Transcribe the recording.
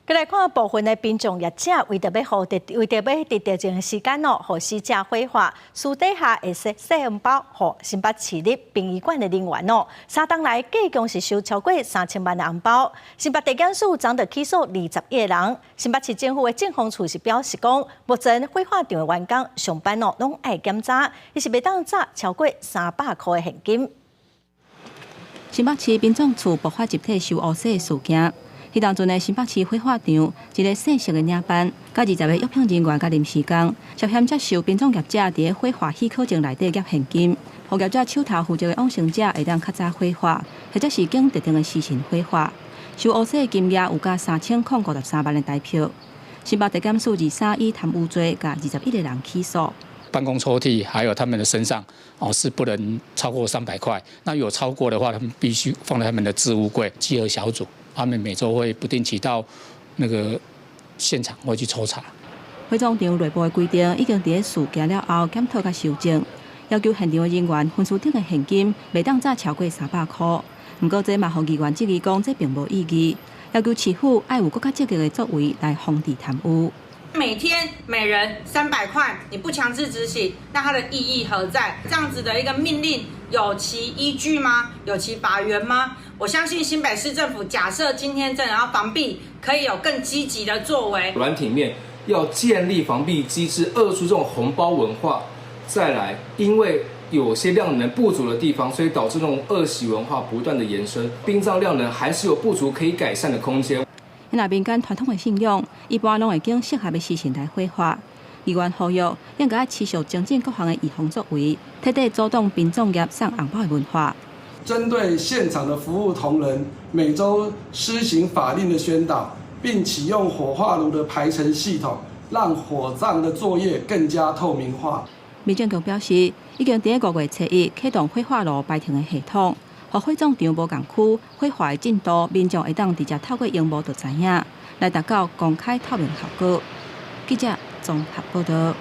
再来看部分的民众业者为着要得到这个时间哦，互死者火化，私底下会塞红包，互新北市立殡仪馆的人员哦。3天来计共是收超过3000万的红包。新北地检署昨日起诉21个人。新北市政府的政风处是表示讲，目前火化场的员工上班哦，拢爱检查，伊是袂当砸超过300块的现金。新北市殡葬处爆发集体收乌色的事件。迄当阵的新北市火化场，一个姓石的领班，甲20个约聘人员甲临时工，涉嫌接受殡葬业者伫火化许可证内底夹现金，互业者手头负责的往生者会当较早火化，或者是经特定的时辰火化。收乌色的金额有甲3053万的台票。新北地检署23以贪污罪甲21个人起诉。办公抽屉还有他们的身上是不能超过300块，那有超过的话，他们必须放在他们的置物柜。稽核小组他们每周会不定期到那个现场会去抽查。火葬场内部的规定已经伫事件了后检讨甲修正，要求现场的人员分数顶的现金袂当再超过300块。不过，这嘛互议员质疑讲，这并无意义，要求市府爱有更加积极的作为来防治贪污。每天每人300块，你不强制执行，那它的意义何在？这样子的一个命令有其依据吗？有其法源吗？我相信新北市政府假设今天真的要防弊，可以有更积极的作为。软体面要建立防弊机制，遏出这种红包文化。再来，因为有些量能不足的地方，所以导致这种恶习文化不断的延伸。殡葬量能还是有不足可以改善的空间。因那民间传统的信仰，一般拢会经适合的时辰来火化。议员呼吁，应该持续精进各项的预防作为，彻底阻挡殡葬业送红包的文化。针对现场的服务同仁，每周施行法令的宣导，并启用火化炉的排程系统，让火葬的作业更加透明化。民政局表示，已经伫5月7日启动火化炉排程的系统。互火葬场无共区火化的进度，民众会当直接透过荧幕就知影，来达到公开透明效果。记者综合报道。